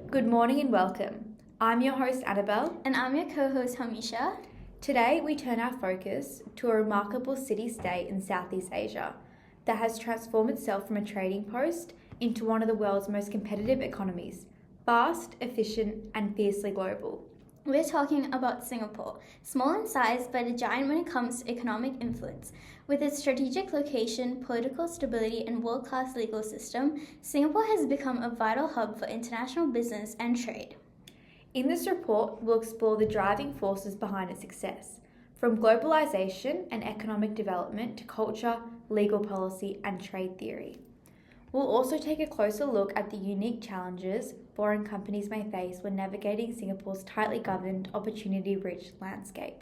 Good morning and welcome. I'm your host Annabelle. And I'm your co-host Hamisha. Today we turn our focus to a remarkable city-state in Southeast Asia that has transformed itself from a trading post into one of the world's most competitive economies, fast, efficient and fiercely global. We're talking about Singapore, small in size but a giant when it comes to economic influence. With its strategic location, political stability, and world-class legal system, Singapore has become a vital hub for international business and trade. In this report, we'll explore the driving forces behind its success, from globalization and economic development to culture, legal policy, and trade theory. We'll also take a closer look at the unique challenges foreign companies may face when navigating Singapore's tightly governed, opportunity-rich landscape.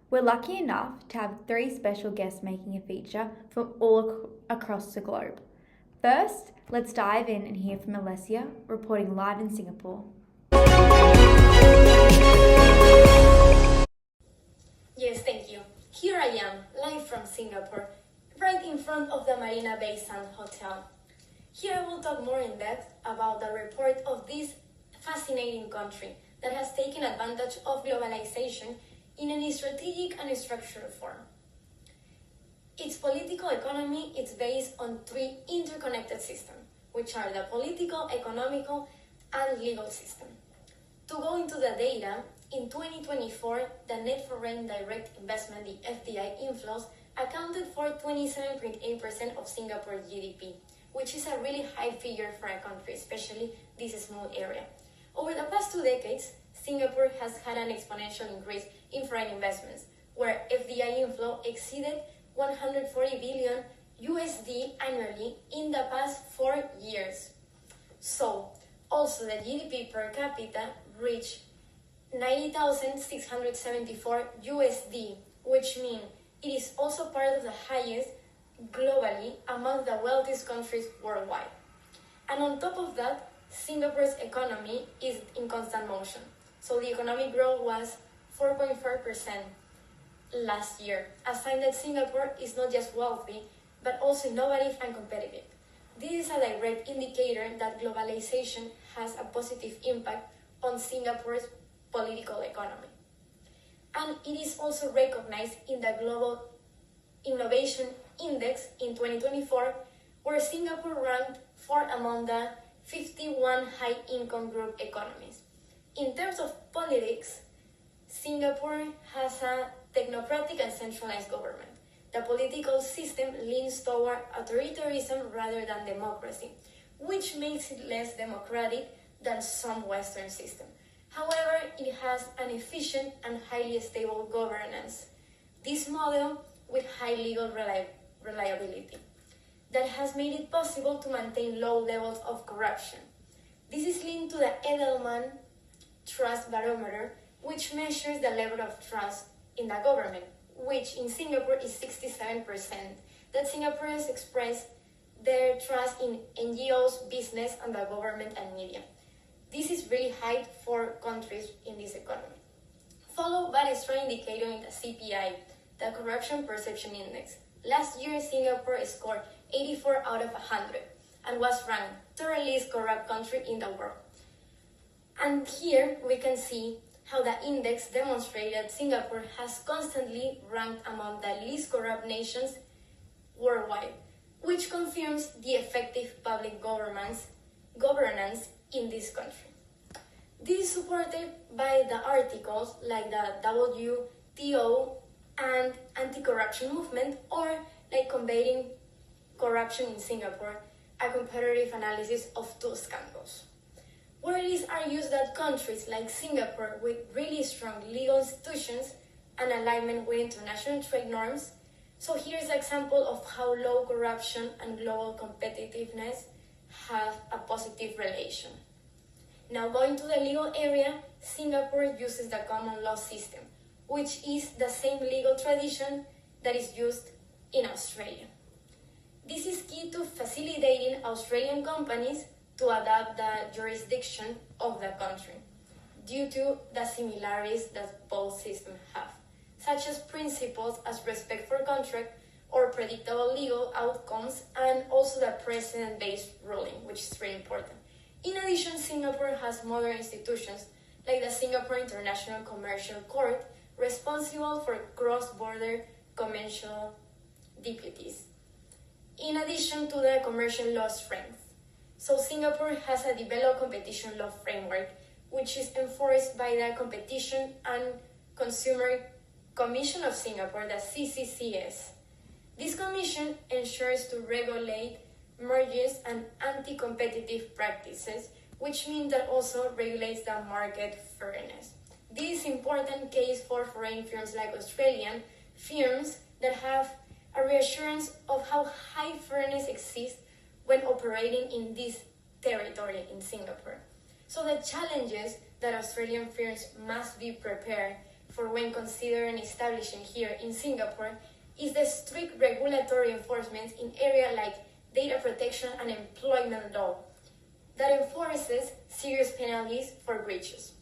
We're lucky enough to have three special guests making a feature from all across the globe. First, let's dive in and hear from Alessia, reporting live in Singapore. Yes, thank you. Here I am, live from Singapore, right in front of the Marina Bay Sands Hotel. Here I will talk more in depth about the report of this fascinating country that has taken advantage of globalization in a strategic and structural form. Its political economy is based on three interconnected systems, which are the political, economical, and legal system. To go into the data, in 2024, the net foreign direct investment, the FDI inflows, accounted for 27.8% of Singapore's GDP, which is a really high figure for a country, especially this small area. Over the past 2 decades, Singapore has had an exponential increase in foreign investments, where FDI inflow exceeded 140 billion USD annually in the past 4 years. So, also the GDP per capita reached 90,674 USD, which means it is also part of the highest globally among the wealthiest countries worldwide. And on top of that, Singapore's economy is in constant motion. So the economic growth was 4.4% last year, a sign that Singapore is not just wealthy, but also innovative and competitive. This is a direct indicator that globalization has a positive impact on Singapore's political economy. And it is also recognized in the Global Innovation Index in 2024, where Singapore ranked fourth among the 51 high-income group economies. In terms of politics, Singapore has a technocratic and centralized government. The political system leans toward authoritarianism rather than democracy, which makes it less democratic than some Western systems. However, it has an efficient and highly stable governance. This model with high legal reliability that has made it possible to maintain low levels of corruption. This is linked to the Edelman Trust Barometer, which measures the level of trust in the government, which in Singapore is 67%, that Singaporeans express their trust in NGOs, business, and the government and media. This is really high for countries in this economy. Followed by a strong indicator in the CPI, the Corruption Perception Index. Last year, Singapore scored 84 out of 100 and was ranked third least corrupt country in the world. And here we can see how the index demonstrated Singapore has constantly ranked among the least corrupt nations worldwide, which confirms the effective public governance in this country. This is supported by the articles like the WTO and anti-corruption movement, or like combating corruption in Singapore, a comparative analysis of 2 scandals. Where it is argued that countries like Singapore with really strong legal institutions and alignment with international trade norms. So here's an example of how low corruption and global competitiveness have a positive relation. Now going to the legal area, Singapore uses the common law system, which is the same legal tradition that is used in Australia. This is key to facilitating Australian companies to adapt the jurisdiction of the country due to the similarities that both systems have, such as principles as respect for contract or predictable legal outcomes, and also the precedent-based ruling, which is very important. In addition, Singapore has modern institutions like the Singapore International Commercial Court, responsible for cross-border commercial disputes, in addition to the commercial law strength. So Singapore has a developed competition law framework, which is enforced by the Competition and Consumer Commission of Singapore, the CCCS. This commission ensures to regulate mergers and anti-competitive practices, which means that also regulates the market fairness. This is important case for foreign firms like Australian firms that have a reassurance of how high fairness exists when operating in this territory in Singapore. So the challenges that Australian firms must be prepared for when considering establishing here in Singapore is the strict regulatory enforcement in areas like data protection and employment law that enforces serious penalties for breaches.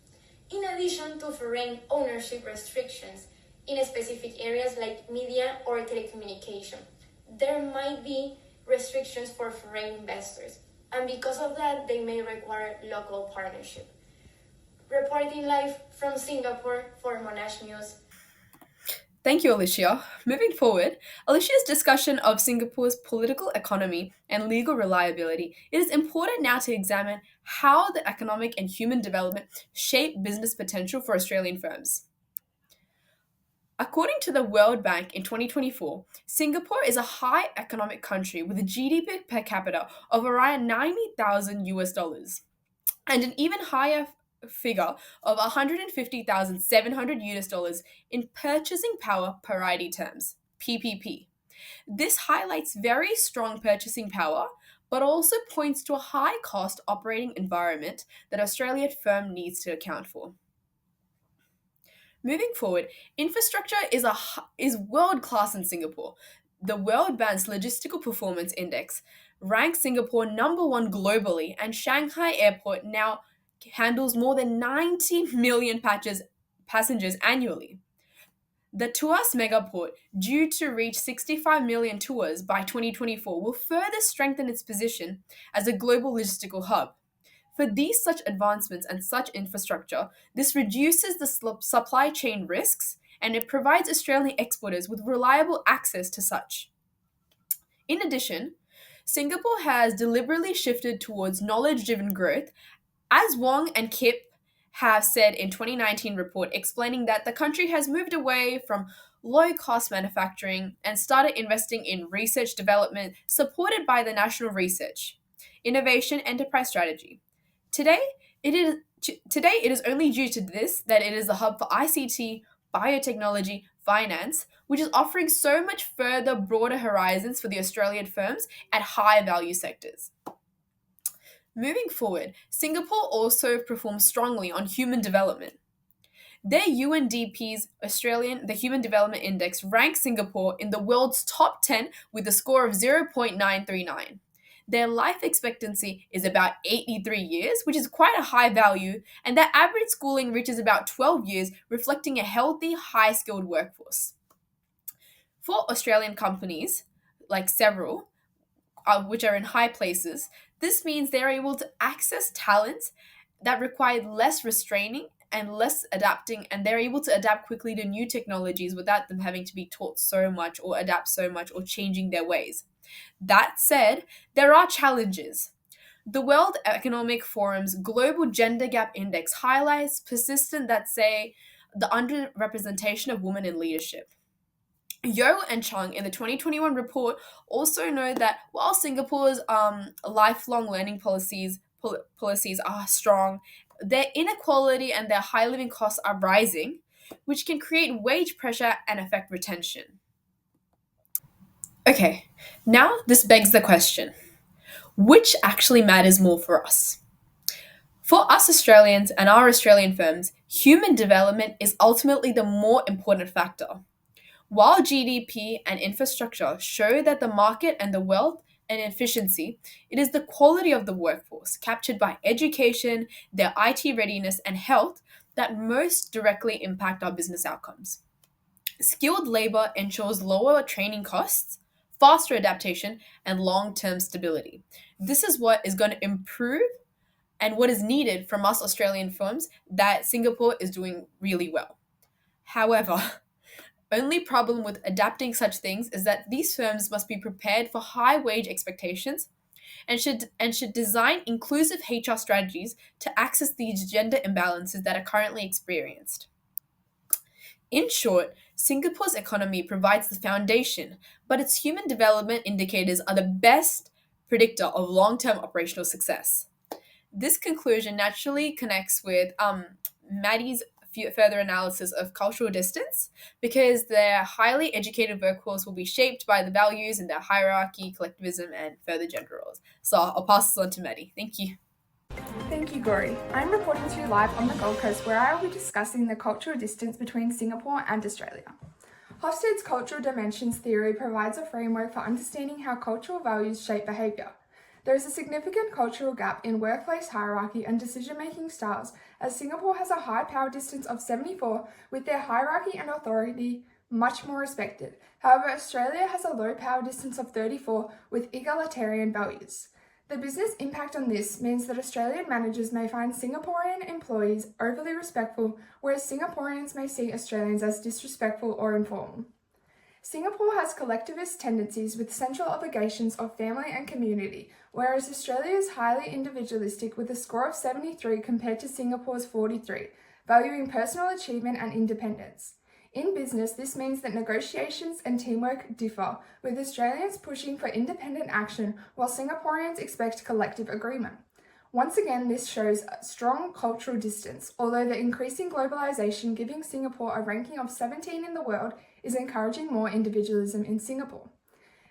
In addition to foreign ownership restrictions in specific areas like media or telecommunication, there might be restrictions for foreign investors, and because of that, they may require local partnership. Reporting live from Singapore for Monash News. Thank you, Alicia. Moving forward, Alicia's discussion of Singapore's political economy and legal reliability, it is important now to examine how the economic and human development shape business potential for Australian firms. According to the World Bank in 2024, Singapore is a high economic country with a GDP per capita of around $90,000 and an even higher figure of $150,700 in purchasing power parity terms, PPP. This highlights very strong purchasing power, but also points to a high cost operating environment that Australian firm needs to account for. Moving forward, infrastructure is world-class in Singapore. The World Bank's Logistical Performance Index ranks Singapore number one globally, and Shanghai Airport now handles more than 90 million passengers annually. The Tuas Megaport, due to reach 65 million tours by 2024, will further strengthen its position as a global logistical hub. For these such advancements and such infrastructure, this reduces the supply chain risks and it provides Australian exporters with reliable access to such. In addition, Singapore has deliberately shifted towards knowledge-driven growth, as Wong and Kip have said in 2019 report explaining that the country has moved away from low-cost manufacturing and started investing in research development supported by the National Research, Innovation Enterprise Strategy. Today, it is only due to this that it is a hub for ICT, biotechnology, finance, which is offering so much further broader horizons for the Australian firms at higher value sectors. Moving forward, Singapore also performs strongly on human development. Their UNDP's the Human Development Index ranks Singapore in the world's top 10 with a score of 0.939. Their life expectancy is about 83 years, which is quite a high value, and their average schooling reaches about 12 years, reflecting a healthy, high-skilled workforce. For Australian companies, like several, which are in high places, this means they're able to access talent that require less restraining and less adapting, and they're able to adapt quickly to new technologies without them having to be taught so much or adapt so much or changing their ways. That said, there are challenges. The World Economic Forum's Global Gender Gap Index highlights persistent that say the underrepresentation of women in leadership. Yo and Chung in the 2021 report also note that while Singapore's lifelong learning policies are strong, their inequality and their high living costs are rising, which can create wage pressure and affect retention. Okay, now this begs the question, which actually matters more for us? For us Australians and our Australian firms, human development is ultimately the more important factor. While GDP and infrastructure show that the market and the wealth and efficiency, it is the quality of the workforce captured by education, their IT readiness, and health that most directly impact our business outcomes. Skilled labor ensures lower training costs, faster adaptation, and long-term stability. This is what is going to improve and what is needed from us Australian firms that Singapore is doing really well. However, only problem with adapting such things is that these firms must be prepared for high wage expectations and should design inclusive HR strategies to access these gender imbalances that are currently experienced. In short, Singapore's economy provides the foundation, but its human development indicators are the best predictor of long-term operational success. This conclusion naturally connects with Maddie's further analysis of cultural distance because their highly educated workforce will be shaped by the values in their hierarchy, collectivism, and further gender roles. So I'll pass this on to Maddie. Thank you. Thank you, Gori. I'm reporting to you live on the Gold Coast where I will be discussing the cultural distance between Singapore and Australia. Hofstede's cultural dimensions theory provides a framework for understanding how cultural values shape behaviour. There is a significant cultural gap in workplace hierarchy and decision-making styles, as Singapore has a high power distance of 74, with their hierarchy and authority much more respected. However, Australia has a low power distance of 34, with egalitarian values. The business impact on this means that Australian managers may find Singaporean employees overly respectful, whereas Singaporeans may see Australians as disrespectful or informal. Singapore has collectivist tendencies with central obligations of family and community, whereas Australia is highly individualistic with a score of 73 compared to Singapore's 43, valuing personal achievement and independence. In business, this means that negotiations and teamwork differ, with Australians pushing for independent action while Singaporeans expect collective agreement. Once again, this shows a strong cultural distance, although the increasing globalisation giving Singapore a ranking of 17 in the world is encouraging more individualism in Singapore.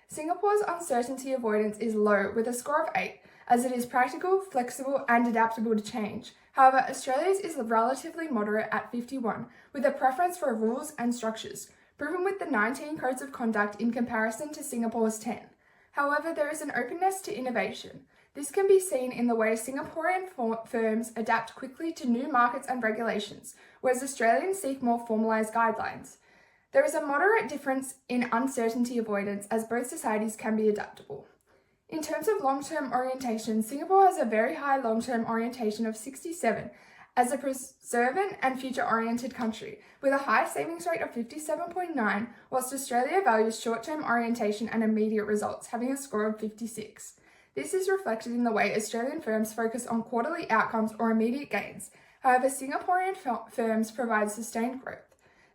Singapore's uncertainty avoidance is low with a score of 8, as it is practical, flexible and adaptable to change. However, Australia's is relatively moderate at 51, with a preference for rules and structures, proven with the 19 codes of conduct in comparison to Singapore's 10. However, there is an openness to innovation. This can be seen in the way Singaporean firms adapt quickly to new markets and regulations, whereas Australians seek more formalised guidelines. There is a moderate difference in uncertainty avoidance as both societies can be adaptable. In terms of long-term orientation, Singapore has a very high long-term orientation of 67 as a preservant and future-oriented country, with a high savings rate of 57.9, whilst Australia values short-term orientation and immediate results, having a score of 56. This is reflected in the way Australian firms focus on quarterly outcomes or immediate gains. However, Singaporean firms provide sustained growth.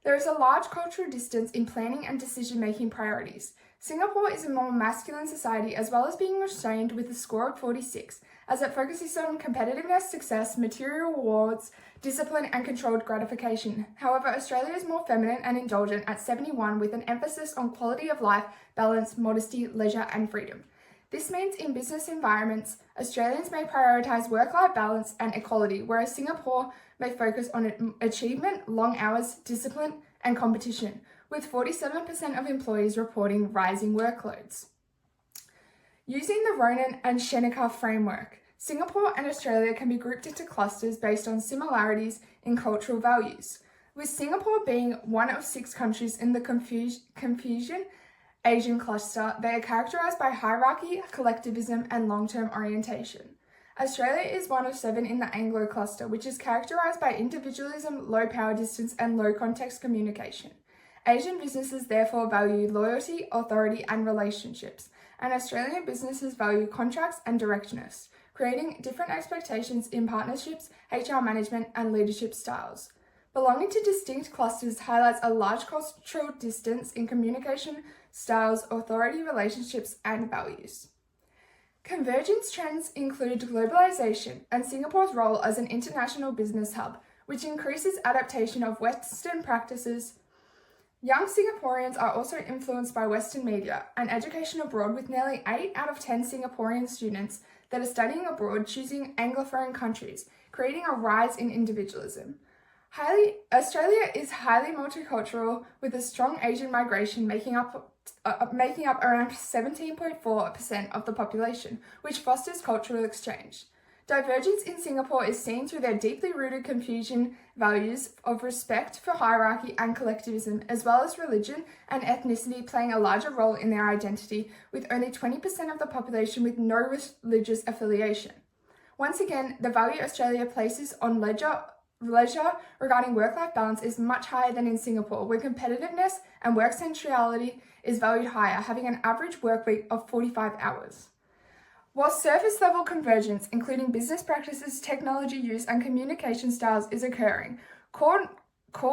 There is a large cultural distance in planning and decision-making priorities. Singapore is a more masculine society as well as being restrained with a score of 46, as it focuses on competitiveness, success, material rewards, discipline and controlled gratification. However, Australia is more feminine and indulgent at 71 with an emphasis on quality of life, balance, modesty, leisure and freedom. This means in business environments, Australians may prioritise work-life balance and equality, whereas Singapore may focus on achievement, long hours, discipline and competition, with 47% of employees reporting rising workloads. Using the Ronan and Shenikar framework, Singapore and Australia can be grouped into clusters based on similarities in cultural values, with Singapore being one of 6 countries in the Confucian Asian cluster. They are characterised by hierarchy, collectivism and long-term orientation. Australia is one of 7 in the Anglo cluster, which is characterised by individualism, low power distance and low context communication. Asian businesses therefore value loyalty, authority and relationships, and Australian businesses value contracts and directness, creating different expectations in partnerships, HR management and leadership styles. Belonging to distinct clusters highlights a large cultural distance in communication, styles, authority, relationships and values. Convergence trends include globalisation and Singapore's role as an international business hub, which increases adaptation of Western practices. Young Singaporeans are also influenced by Western media and education abroad, with nearly 8 out of 10 Singaporean students that are studying abroad choosing Anglophone countries, creating a rise in individualism. Australia is highly multicultural, with a strong Asian migration making up around 17.4% of the population, which fosters cultural exchange. Divergence in Singapore is seen through their deeply rooted Confucian values of respect for hierarchy and collectivism, as well as religion and ethnicity playing a larger role in their identity, with only 20% of the population with no religious affiliation. Once again, the value Australia places on leisure regarding work-life balance is much higher than in Singapore, where competitiveness and work centrality is valued higher, having an average work week of 45 hours. While surface-level convergence, including business practices, technology use, and communication styles, is occurring, core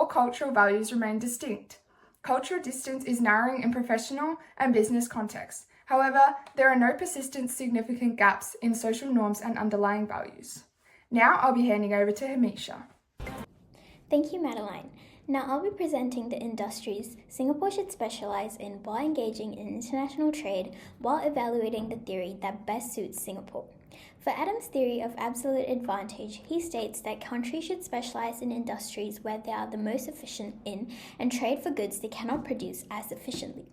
cultural values remain distinct. Cultural distance is narrowing in professional and business contexts. However, there are no persistent significant gaps in social norms and underlying values. Now I'll be handing over to Hamisha. Thank you, Madeline. Now I'll be presenting the industries Singapore should specialise in while engaging in international trade while evaluating the theory that best suits Singapore. For Adam's theory of absolute advantage, he states that countries should specialise in industries where they are the most efficient in and trade for goods they cannot produce as efficiently.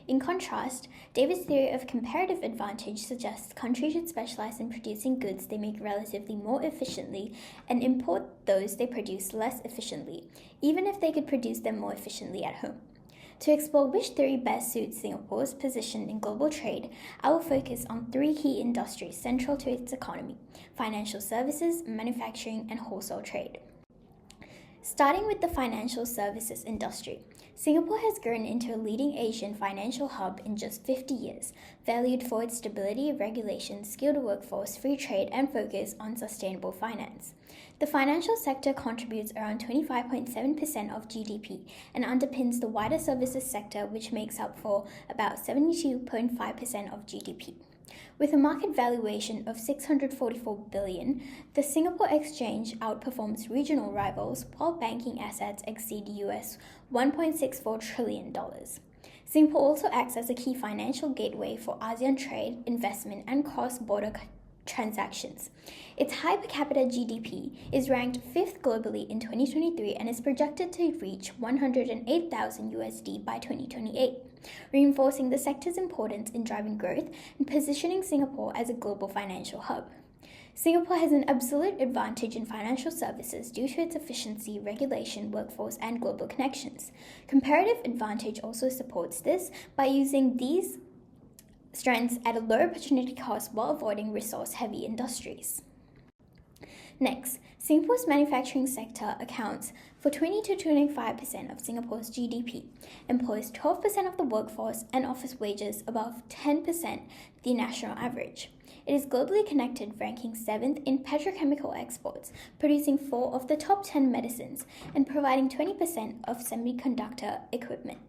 In contrast, David's theory of comparative advantage suggests countries should specialise in producing goods they make relatively more efficiently and import those they produce less efficiently, even if they could produce them more efficiently at home. To explore which theory best suits Singapore's position in global trade, I will focus on three key industries central to its economy: financial services, manufacturing, and wholesale trade. Starting with the financial services industry, Singapore has grown into a leading Asian financial hub in just 50 years, valued for its stability, regulation, skilled workforce, free trade, and focus on sustainable finance. The financial sector contributes around 25.7% of GDP and underpins the wider services sector, which makes up for about 72.5% of GDP. With a market valuation of $644 billion, the Singapore Exchange outperforms regional rivals while banking assets exceed US $1.64 trillion. Singapore also acts as a key financial gateway for ASEAN trade, investment, and cross-border transactions. Its high per capita GDP is ranked 5th globally in 2023 and is projected to reach $108,000 USD by 2028, reinforcing the sector's importance in driving growth and positioning Singapore as a global financial hub. Singapore has an absolute advantage in financial services due to its efficiency, regulation, workforce, and global connections. Comparative advantage also supports this by using these strengths at a low opportunity cost while avoiding resource-heavy industries. Next, Singapore's manufacturing sector accounts for 20 to 25% of Singapore's GDP, employs 12% of the workforce, and offers wages above 10% the national average. It is globally connected, ranking 7th in petrochemical exports, producing 4 of the top 10 medicines, and providing 20% of semiconductor equipment.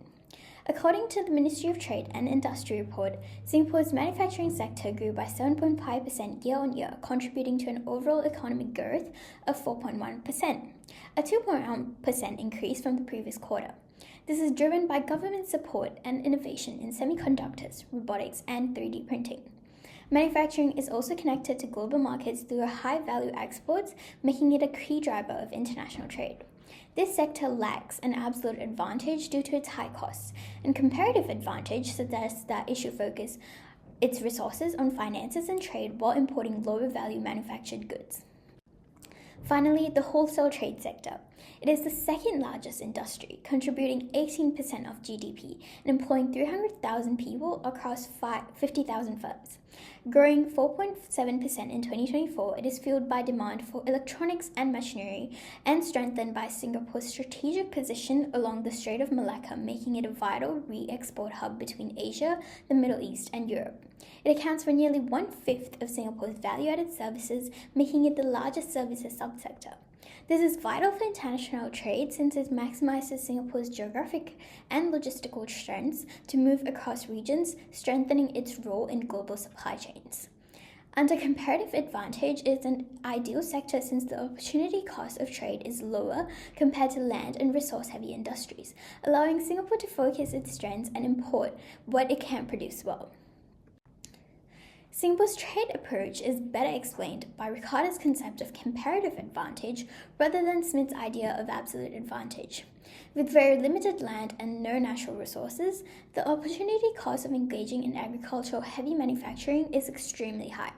According to the Ministry of Trade and Industry report, Singapore's manufacturing sector grew by 7.5% year-on-year, contributing to an overall economic growth of 4.1%, a 2.1% increase from the previous quarter. This is driven by government support and innovation in semiconductors, robotics, and 3D printing. Manufacturing is also connected to global markets through high-value exports, making it a key driver of international trade. This sector lacks an absolute advantage due to its high costs, and comparative advantage suggests that it should focus its resources on finances and trade while importing lower-value manufactured goods. Finally, the wholesale trade sector. It is the second largest industry, contributing 18% of GDP and employing 300,000 people across 50,000 firms. Growing 4.7% in 2024, it is fueled by demand for electronics and machinery and strengthened by Singapore's strategic position along the Strait of Malacca, making it a vital re-export hub between Asia, the Middle East, and Europe. It accounts for nearly 1/5 of Singapore's value-added services, making it the largest services subsector. This is vital for international trade since it maximizes Singapore's geographic and logistical strengths to move across regions, strengthening its role in global supply chains. Under comparative advantage, it is an ideal sector since the opportunity cost of trade is lower compared to land and resource-heavy industries, allowing Singapore to focus its strengths and import what it can produce well. Singapore's trade approach is better explained by Ricardo's concept of comparative advantage rather than Smith's idea of absolute advantage. With very limited land and no natural resources, the opportunity cost of engaging in agricultural heavy manufacturing is extremely high.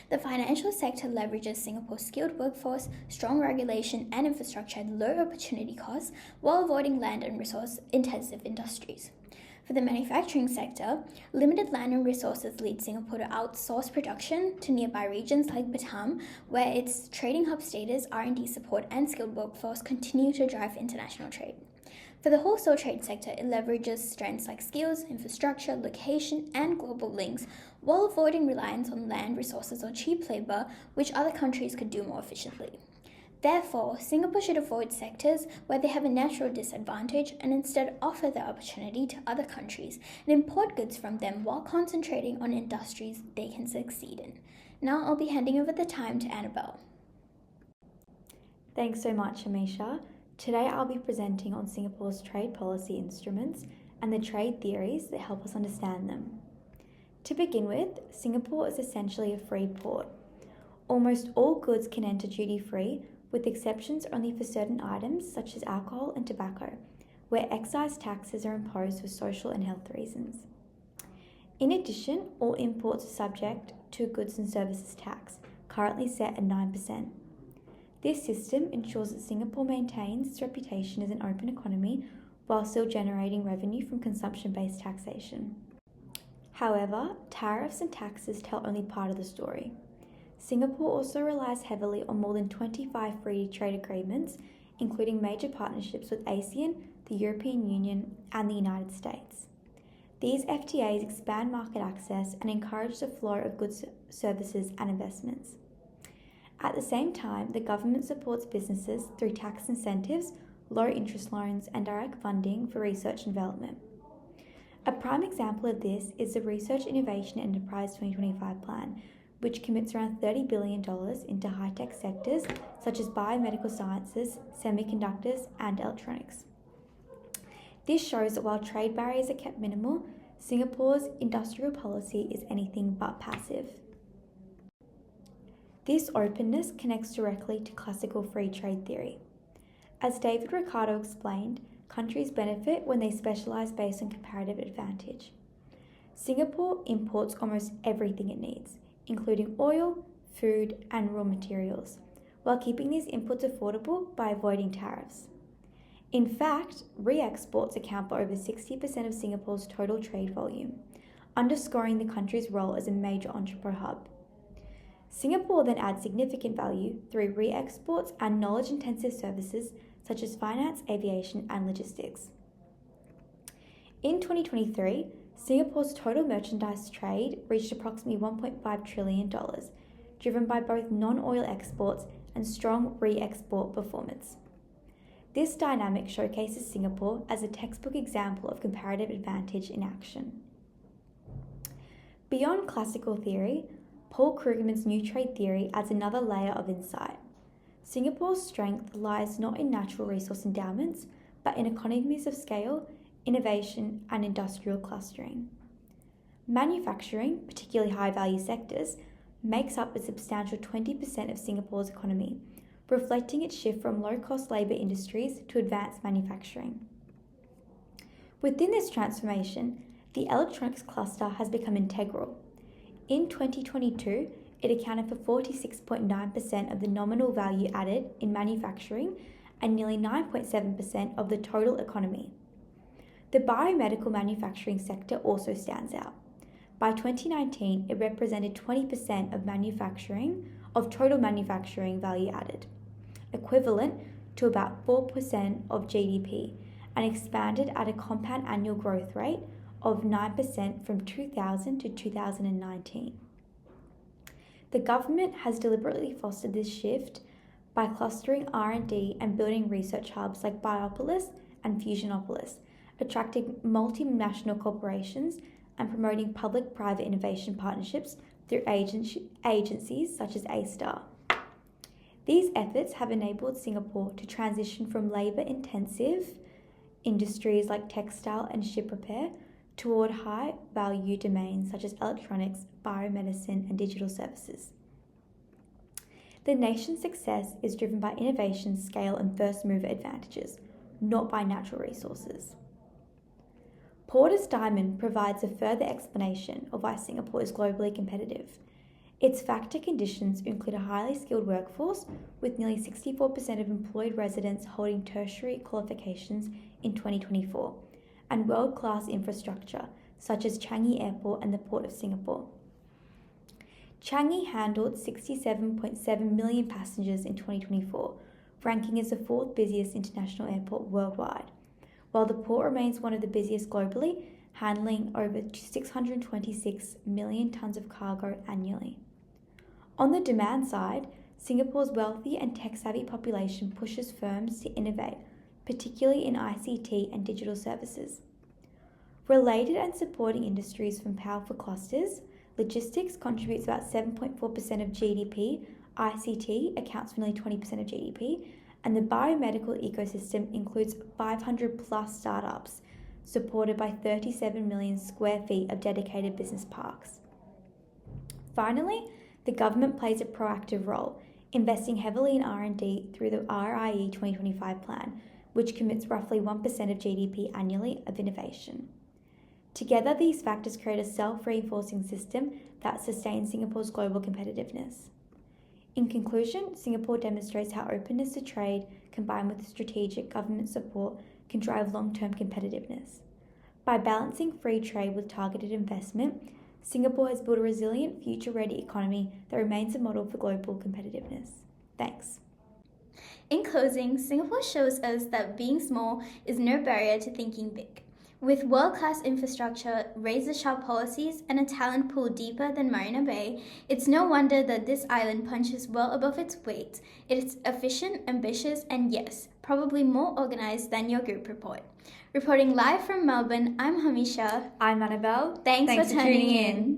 The financial sector leverages Singapore's skilled workforce, strong regulation, and infrastructure at low opportunity costs while avoiding land and resource-intensive industries. For the manufacturing sector, limited land and resources lead Singapore to outsource production to nearby regions like Batam, where its trading hub status, R&D support, and skilled workforce continue to drive international trade. For the wholesale trade sector, it leverages strengths like skills, infrastructure, location, and global links, while avoiding reliance on land resources or cheap labor, which other countries could do more efficiently. Therefore, Singapore should avoid sectors where they have a natural disadvantage and instead offer the opportunity to other countries and import goods from them while concentrating on industries they can succeed in. Now I'll be handing over the time to Annabelle. Thanks so much, Amisha. Today I'll be presenting on Singapore's trade policy instruments and the trade theories that help us understand them. To begin with, Singapore is essentially a free port. Almost all goods can enter duty-free, with exceptions only for certain items such as alcohol and tobacco, where excise taxes are imposed for social and health reasons. In addition, all imports are subject to goods and services tax, currently set at 9%. This system ensures that Singapore maintains its reputation as an open economy while still generating revenue from consumption-based taxation. However, tariffs and taxes tell only part of the story. Singapore also relies heavily on more than 25 free trade agreements, including major partnerships with ASEAN, the European Union, and the United States. These FTAs expand market access and encourage the flow of goods, services, and investments. At the same time, the government supports businesses through tax incentives, low interest loans, and direct funding for research and development. A prime example of this is the Research Innovation Enterprise 2025 plan, which commits around $30 billion into high-tech sectors such as biomedical sciences, semiconductors, and electronics. This shows that while trade barriers are kept minimal, Singapore's industrial policy is anything but passive. This openness connects directly to classical free trade theory. As David Ricardo explained, countries benefit when they specialise based on comparative advantage. Singapore imports almost everything it needs, including oil, food, and raw materials, while keeping these inputs affordable by avoiding tariffs. In fact, re-exports account for over 60% of Singapore's total trade volume, underscoring the country's role as a major entrepreneur hub. Singapore then adds significant value through re-exports and knowledge-intensive services such as finance, aviation, and logistics. In 2023, Singapore's total merchandise trade reached approximately $1.5 trillion, driven by both non-oil exports and strong re-export performance. This dynamic showcases Singapore as a textbook example of comparative advantage in action. Beyond classical theory, Paul Krugman's new trade theory adds another layer of insight. Singapore's strength lies not in natural resource endowments, but in economies of scale, innovation, and industrial clustering. Manufacturing, particularly high-value sectors, makes up a substantial 20% of Singapore's economy, reflecting its shift from low-cost labour industries to advanced manufacturing. Within this transformation, the electronics cluster has become integral. In 2022, it accounted for 46.9% of the nominal value added in manufacturing and nearly 9.7% of the total economy. The biomedical manufacturing sector also stands out. By 2019, it represented 20% of total manufacturing value added, equivalent to about 4% of GDP, and expanded at a compound annual growth rate of 9% from 2000 to 2019. The government has deliberately fostered this shift by clustering R&D and building research hubs like Biopolis and Fusionopolis, attracting multinational corporations and promoting public-private innovation partnerships through agencies such as A*STAR. These efforts have enabled Singapore to transition from labour-intensive industries like textile and ship repair toward high-value domains such as electronics, biomedicine, and digital services. The nation's success is driven by innovation, scale, and first-mover advantages, not by natural resources. Porter's Diamond provides a further explanation of why Singapore is globally competitive. Its factor conditions include a highly skilled workforce, with nearly 64% of employed residents holding tertiary qualifications in 2024, and world-class infrastructure, such as Changi Airport and the Port of Singapore. Changi handled 67.7 million passengers in 2024, ranking as the fourth busiest international airport worldwide, while the port remains one of the busiest globally, handling over 626 million tonnes of cargo annually. On the demand side, Singapore's wealthy and tech-savvy population pushes firms to innovate, particularly in ICT and digital services. Related and supporting industries from powerful clusters, logistics contributes about 7.4% of GDP, ICT accounts for nearly 20% of GDP, and the biomedical ecosystem includes 500 plus startups, supported by 37 million square feet of dedicated business parks. Finally, the government plays a proactive role, investing heavily in R&D through the RIE 2025 plan, which commits roughly 1% of GDP annually of innovation. Together, these factors create a self-reinforcing system that sustains Singapore's global competitiveness. In conclusion, Singapore demonstrates how openness to trade, combined with strategic government support, can drive long-term competitiveness. By balancing free trade with targeted investment, Singapore has built a resilient, future-ready economy that remains a model for global competitiveness. Thanks. In closing, Singapore shows us that being small is no barrier to thinking big. With world-class infrastructure, razor-sharp policies, and a talent pool deeper than Marina Bay, it's no wonder that this island punches well above its weight. It is efficient, ambitious, and yes, probably more organized than your group report. Reporting live from Melbourne, I'm Hamisha. I'm Annabelle. Thanks for tuning in.